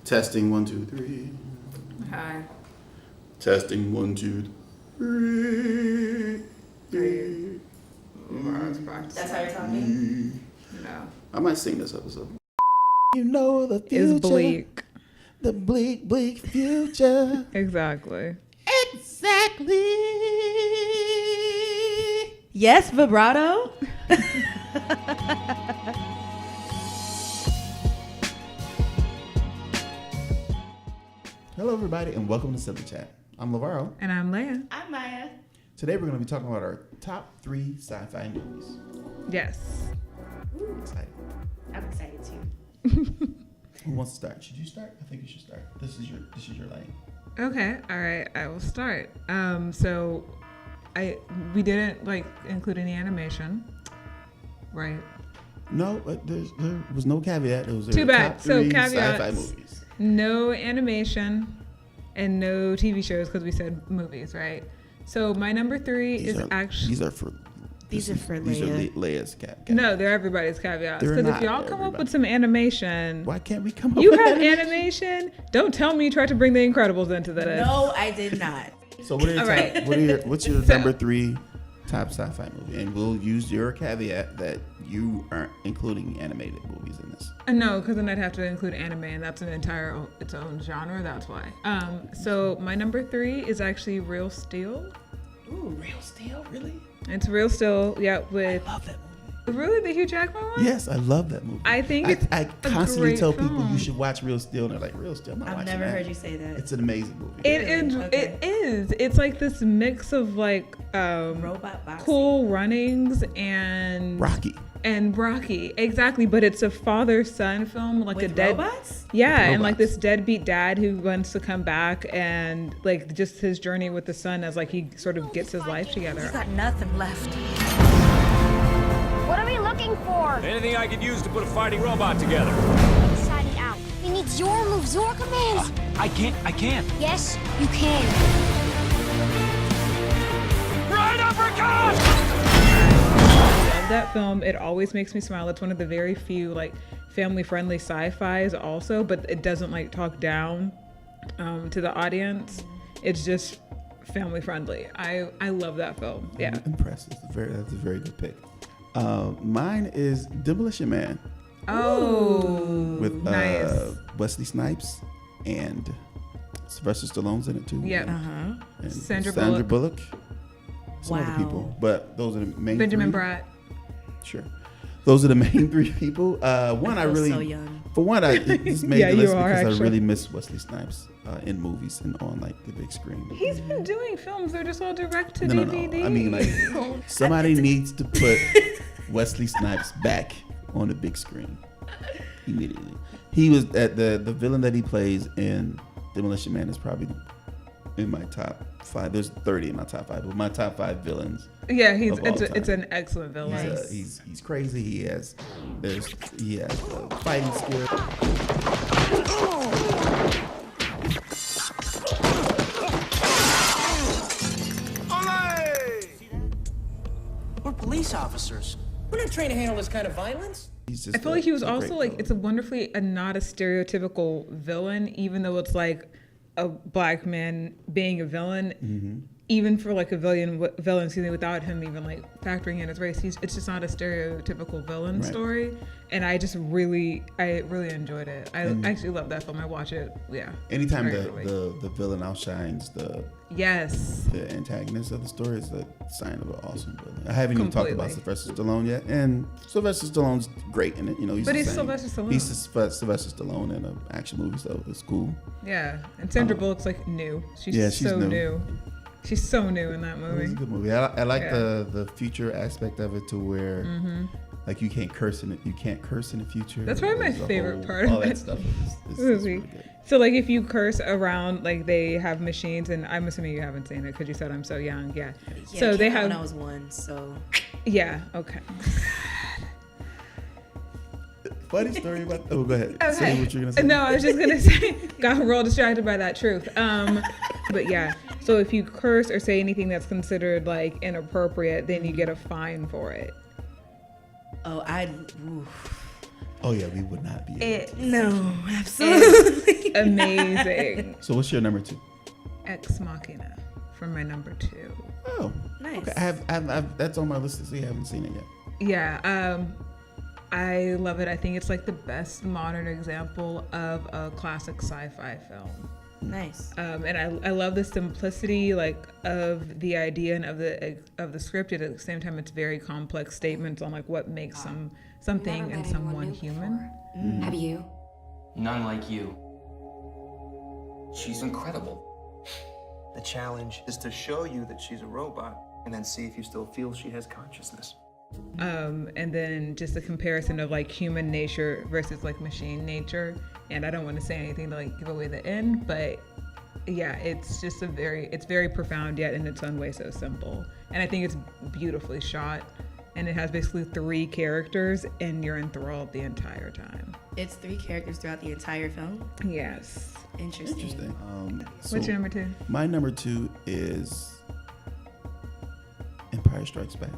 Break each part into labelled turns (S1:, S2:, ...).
S1: Testing 1, 2, 3.
S2: Hi.
S1: Testing 1, 2, 3.
S2: That's how you're talking? No.
S1: I might sing this episode. You know the future.
S2: It's bleak.
S1: The bleak, bleak future.
S2: Exactly.
S1: Exactly.
S3: Yes, vibrato.
S1: Hello, everybody, and welcome to Sibling Chat. I'm LeVaro.
S2: And I'm Leah.
S3: I'm Maya.
S1: Today, we're going to be talking about our top 3 sci-fi movies.
S2: Yes.
S3: Ooh,
S1: Excited.
S3: I'm excited too.
S1: Who wants to start? Should you start? I think you should start. This is your lane.
S2: Okay. All right. I will start. So we didn't include any animation, right?
S1: No, but there was no caveat. It was
S2: Too bad.
S1: Top 3
S2: So
S1: sci-fi
S2: caveats.
S1: movies.
S2: No animation and no TV shows because we said movies, right? So my number 3
S1: These are for Leia's caveat.
S2: No, they're everybody's caveats.
S1: They're
S2: Because if
S1: not
S2: y'all come up
S1: everybody.
S2: with some animation,
S1: Why can't we come up
S2: you
S1: with
S2: have animation. Don't tell me you tried to bring The Incredibles into this.
S3: No, I did not.
S1: So what are your
S2: All right.
S1: what's your number 3 top sci-fi movie? And we'll use your caveat that you aren't including animated movies in this.
S2: No, because then I'd have to include anime, and that's an entire its own genre. That's why. So my number 3 is actually Real Steel.
S1: Ooh, Real Steel, really?
S2: It's Real Steel, yeah. With
S1: I love that movie.
S2: really the Hugh Jackman one.
S1: Yes, I love that movie.
S2: I think it's
S1: I
S2: a
S1: constantly
S2: great
S1: tell people
S2: film.
S1: you should watch Real Steel, and they're like, Real Steel? I'm not
S3: I've
S1: watching
S3: never
S1: that.
S3: heard you say that.
S1: It's an amazing movie.
S2: It is.
S3: Okay.
S2: It is. It's like this mix of
S3: Robot boxing.
S2: Cool Runnings and
S1: Rocky.
S2: Exactly. But it's a father-son film, like
S3: With
S2: a dead.
S3: robots?
S2: Yeah,
S1: With
S2: and like
S1: robots.
S2: this deadbeat dad who wants to come back, and like just his journey with the son as like he sort of gets his life together.
S4: He's got nothing left.
S5: What are we looking for?
S6: Anything I could use to put a fighting robot together.
S5: Inside and out. He needs your moves, your commands.
S6: I can't.
S5: Yes, you can.
S6: Right uppercut!
S2: I love that film. It always makes me smile. It's one of the very few like family-friendly sci-fis also, but it doesn't like talk down to the audience. It's just family-friendly. I love that film. Yeah.
S1: Impressive. That's a very good pick. Mine is Demolition Man
S2: Oh,
S1: with
S2: nice.
S1: Wesley Snipes and Sylvester Stallone's in it too.
S2: Yeah.
S1: And
S2: Sandra
S1: Bullock. Some other
S3: Wow.
S1: people, but those are the main
S2: Benjamin
S1: 3.
S2: Bratt.
S1: Sure. Those are the main 3 people. One I
S3: feel
S1: really,
S3: so young.
S1: for one, I just made
S2: Yeah,
S1: the
S2: you
S1: list
S2: are,
S1: because I
S2: actually.
S1: really miss Wesley Snipes in movies and on like the big screen.
S2: He's been doing films. They're just all direct to
S1: No.
S2: DVD.
S1: I mean, like somebody needs to put Wesley Snipes back on the big screen immediately. He was at the villain that he plays in Demolition Man is probably in my top 5. There's 30 in my top 5, but my top 5 villains.
S2: yeah,
S1: of all
S2: it's
S1: time.
S2: an excellent villain.
S3: Nice.
S1: He's crazy. He has fighting skill.
S7: We're police officers. We're not trained to handle this kind of violence.
S1: He's just
S2: I feel like he was
S1: a great
S2: also like
S1: villain.
S2: it's a wonderfully not a stereotypical villain, even though it's like a black man being a villain.
S1: Mm-hmm.
S2: Even for like a villain, excuse me, without him even like factoring in his race, it's just not a stereotypical villain
S1: Right.
S2: story. And I really enjoyed it. I actually love that film. I watch it, yeah.
S1: Anytime
S2: regularly.
S1: the villain outshines the
S2: Yes.
S1: antagonist of the story is a sign of an awesome villain. I haven't even talked about
S2: Completely.
S1: Sylvester Stallone yet, and Sylvester Stallone's great in it. You know,
S2: But
S1: the
S2: he's
S1: same.
S2: Sylvester Stallone.
S1: He's Sylvester Stallone in an action movie, so it's cool.
S2: Yeah. And Sandra Bullock's like new. She's
S1: she's
S2: so
S1: new.
S2: new. She's so new in that
S1: It's
S2: movie.
S1: a good movie. I like
S2: Yeah.
S1: the future aspect of it to where like you can't curse in it. You can't curse in the future.
S2: That's probably my
S1: There's a
S2: favorite
S1: whole-
S2: part of
S1: all that
S2: it.
S1: stuff is
S2: Movie.
S1: really good.
S2: So like if you curse around, like they have machines, and I'm assuming you haven't seen it because you said I'm so young. Yeah.
S3: Yeah,
S2: So
S3: it
S2: they
S3: came out
S2: have.
S3: when I was 1, so
S2: Yeah. Okay.
S1: Funny story about. Oh, go ahead. Say
S2: Okay.
S1: what you're gonna say.
S2: No, I was just gonna say, got real distracted by that truth. But yeah. So if you curse or say anything that's considered like inappropriate, then you get a fine for it.
S3: oof.
S1: Oh yeah, we would not be. Able to.
S3: No, absolutely
S2: amazing.
S1: So what's your number 2?
S2: Ex Machina for my number 2.
S1: Oh,
S3: Nice.
S1: okay. I've that's on my list to see. I haven't seen it yet.
S2: Yeah, I love it. I think it's like the best modern example of a classic sci-fi film.
S3: Nice.
S2: And I love the simplicity like of the idea and of the script. At the same time, it's very complex statements on like what makes something and someone human.
S4: Have you?
S8: None like you. She's incredible.
S9: The challenge is to show you that she's a robot and then see if you still feel she has consciousness.
S2: And then just a comparison of like human nature versus like machine nature. And I don't want to say anything to like give away the end, but yeah, it's just it's very profound yet in its own way so simple. And I think it's beautifully shot. And it has basically 3 characters and you're enthralled the entire time.
S3: It's 3 characters throughout the entire film.
S2: Yes.
S3: Interesting.
S1: So
S2: What's your number 2?
S1: My number 2 is Empire Strikes Back,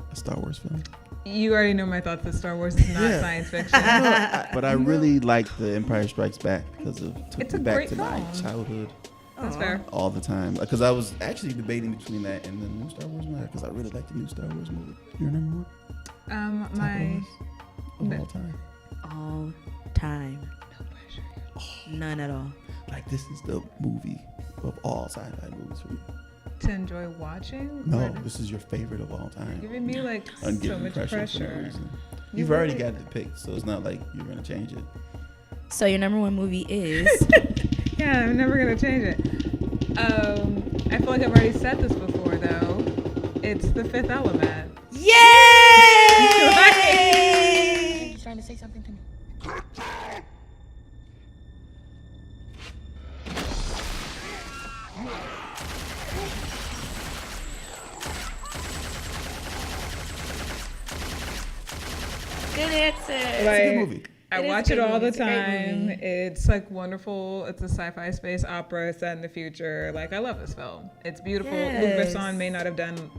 S1: a Star Wars film.
S2: You already know my thoughts that Star Wars is not science fiction.
S1: But I really like the Empire Strikes Back because it took
S2: It's
S1: me
S2: a
S1: back
S2: great
S1: to my
S2: film.
S1: childhood
S2: That's fair.
S1: all the time. Because I was actually debating between that and the new Star Wars movie because I really like the new Star Wars movie. Your number 1?
S2: My
S1: Of all time.
S3: All time.
S2: no pressure.
S3: None at all.
S1: Like this is the movie of all sci-fi movies for me.
S2: To enjoy watching?
S1: No,
S2: Or
S1: this is your favorite of all time.
S2: giving me like
S1: I'm
S2: so
S1: giving
S2: much
S1: for no
S2: pressure.
S1: reason.
S2: You
S1: You've already
S2: really-
S1: got it picked, so it's not like you're gonna change it.
S3: So your number 1 movie is
S2: Yeah, I'm never gonna change it. I feel like I've already said this before though. It's The Fifth Element.
S3: Yay!
S5: He's trying to say something to me.
S3: Good answer.
S1: It's a good movie.
S2: I
S3: It is
S2: watch
S3: a
S2: it
S3: good
S2: all
S3: movie.
S2: the
S3: It's a great
S2: time.
S3: movie.
S2: It's like wonderful. It's a sci-fi space opera set in the future. Like I love this film. It's beautiful.
S3: Yes.
S2: Luc Besson may not have done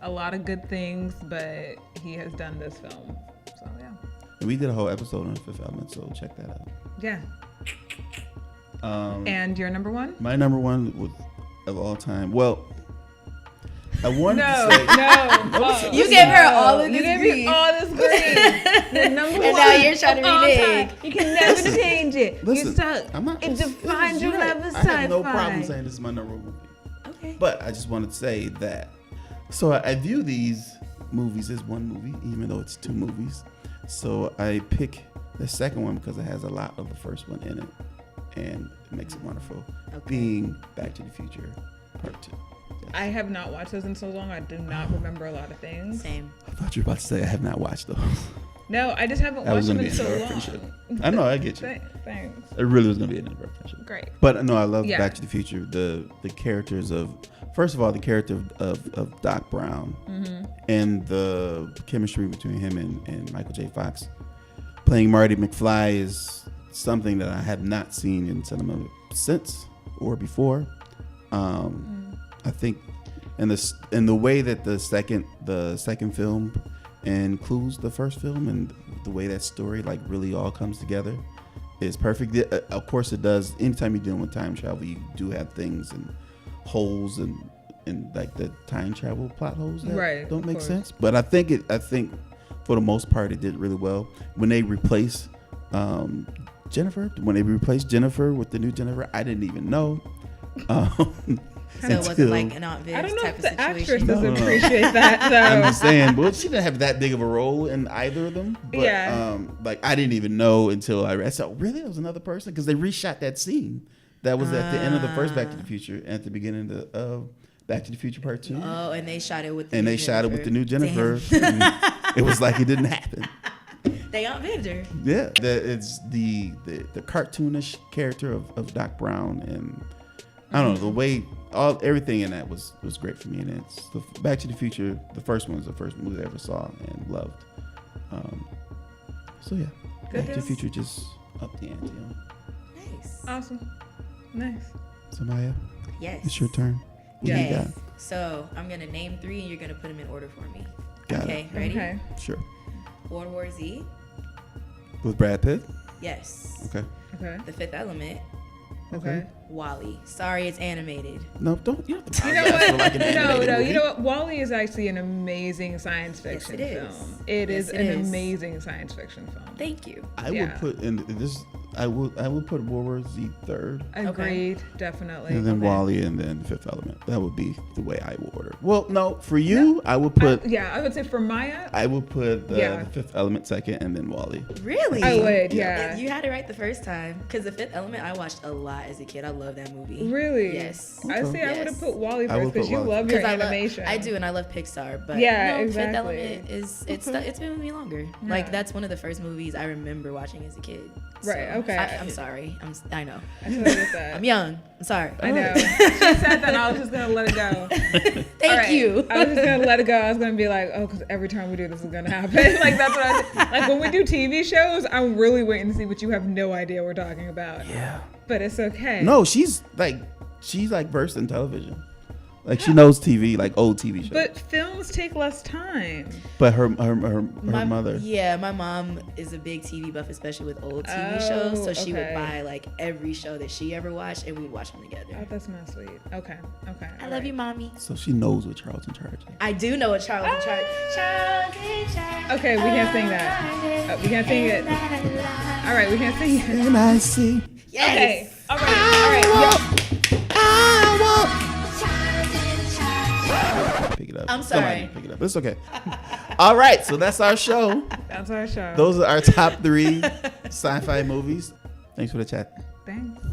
S2: a lot of good things, but he has done this film. So yeah.
S1: And we did a whole episode on Fifth Element, so check that out.
S2: Yeah. And your number 1?
S1: My number 1 was of all time. Well, I wanted
S2: No,
S1: to say
S2: no.
S3: You gave her all of this
S2: You gave
S3: grief.
S2: me all this grief. The number
S3: And
S2: 1
S3: now you're trying to
S2: of all
S3: renege.
S2: time. You can never change it.
S1: Listen,
S2: You're stuck.
S1: I'm not.
S2: It defines
S1: you're
S2: your
S1: right.
S2: love of
S1: I
S2: sci-fi.
S1: have no problem saying this is my number 1 movie.
S3: Okay.
S1: But I just wanted to say that. So I view these movies as one movie, even though it's 2 movies. So I pick the second one because it has a lot of the first one in it, and it makes it wonderful.
S3: Okay.
S1: Being Back to the Future Part 2.
S2: I have not watched those in so long. I do not remember a lot of things.
S3: Same.
S1: I thought you were about to say I have not watched those.
S2: No, I just haven't
S1: That was
S2: watched
S1: gonna
S2: them
S1: be
S2: in
S1: an
S2: so
S1: our
S2: long.
S1: friendship. I know, I get you.
S2: Thanks.
S1: It really was gonna be an end of our friendship.
S2: Great.
S1: But no, I love
S2: Yeah.
S1: Back to the Future. The characters of, first of all, the character of Doc Brown and the chemistry between him and Michael J. Fox playing Marty McFly is something that I have not seen in cinema since or before. I think, and the way that the second film includes the first film and the way that story like really all comes together is perfect. Of course, it does. Anytime you're dealing with time travel, you do have things and holes and like the time travel plot holes that
S2: Right,
S1: don't
S2: of
S1: make
S2: course.
S1: sense. But I think for the most part, it did really well. When they replaced Jennifer with the new Jennifer, I didn't even know.
S3: So it wasn't like an Aunt Viv
S2: I don't know
S3: type
S2: if
S3: of
S2: the actress
S3: situation.
S2: does
S1: No.
S2: appreciate that though.
S1: I'm just saying, well, she didn't have that big of a role in either of them. But,
S2: Yeah.
S1: like I didn't even know until I read. So really, it was another person because they reshot that scene that was at the end of the first Back to the Future and at the beginning of Back to the Future Part 2.
S3: Oh, and they shot it with the
S1: And
S3: new
S1: they shot it with the new
S3: Jennifer.
S1: Jennifer. And it was like it didn't happen.
S3: Damn. They Aunt Viv'd her.
S1: Yeah, it's the cartoonish character of Doc Brown, and I don't know, the way everything in that was great for me. And it's Back to the Future. The first one was the first movie I ever saw and loved. So yeah, Back to the Future just upped the ante on.
S3: Nice.
S2: Awesome. Nice.
S1: So Maya,
S3: Yes.
S1: it's your turn. What do you
S3: Yes.
S1: got?
S3: So I'm gonna name 3 and you're gonna put them in order for me.
S1: Got
S3: Okay, ready?
S2: Okay.
S1: Sure.
S3: World War Z.
S1: With Brad Pitt.
S3: Yes.
S1: Okay.
S2: Okay.
S3: The Fifth Element,
S2: Okay.
S3: WALL-E. Sorry, it's animated.
S1: No, don't. You, don't
S2: You know what?
S1: for like an animated
S2: No.
S1: movie.
S2: You know what? WALL-E is actually an amazing science fiction
S3: it is.
S2: film. It
S3: Yes,
S2: is
S3: it
S2: an
S3: is.
S2: amazing science fiction film.
S3: Thank you.
S1: I
S2: Yeah.
S1: would put in this. I would put World War Z third,
S2: Agreed, definitely.
S1: and then
S2: Okay.
S1: WALL-E, and then The Fifth Element. That would be the way I would order. Well, no, for you, I would put.
S2: I would say for Maya,
S1: I would put
S2: Yeah.
S1: the Fifth Element second, and then WALL-E.
S3: Really?
S2: I would,
S1: Yeah.
S2: yeah.
S3: You had it right the first time. Because The Fifth Element, I watched a lot as a kid. I love that movie.
S2: Really?
S3: Yes.
S2: I say I would
S3: Yes.
S2: have put WALL-E
S1: I would
S2: first because
S1: put
S2: you
S1: WALL-E.
S2: love your
S3: I
S2: animation.
S3: I do, and I love Pixar. But
S2: Yeah,
S3: no,
S2: exactly.
S3: Fifth Element it's been with me longer. Like that's one of the first movies I remember watching as a kid.
S2: Right, okay.
S3: I'm sorry. I know.
S2: I totally get that.
S3: I'm young. I'm sorry.
S2: I know. She said that, and I was just gonna let it go.
S3: Thank
S2: All right.
S3: you.
S2: I was just gonna let it go. I was gonna be like, oh, because every time we do this is gonna happen. Like that's what like when we do TV shows, I'm really waiting to see what you have no idea we're talking about.
S1: Yeah.
S2: But it's okay.
S1: No, she's like versed in television. Like she knows TV, like old TV shows.
S2: But films take less time.
S1: But her mother.
S3: Yeah, my mom is a big TV buff, especially with old TV shows. So she would
S2: okay.
S3: buy like every show that she ever watched, and we'd watch them together.
S2: Oh, that's not sweet. Okay.
S3: I love you, mommy.
S1: So she knows what Charles in Charge is.
S3: I do know what Charles in Charge. Charles in Charge.
S2: Okay, we can't sing that. We can't sing it. All right, we can't sing it.
S1: And I see.
S3: Yes.
S2: Okay. All right.
S1: Pick it up.
S3: I'm sorry.
S1: Somebody pick it up. It's okay. All right, so that's our show.
S2: That's our show.
S1: Those are our top 3 sci-fi movies. Thanks for the chat.
S2: Thanks.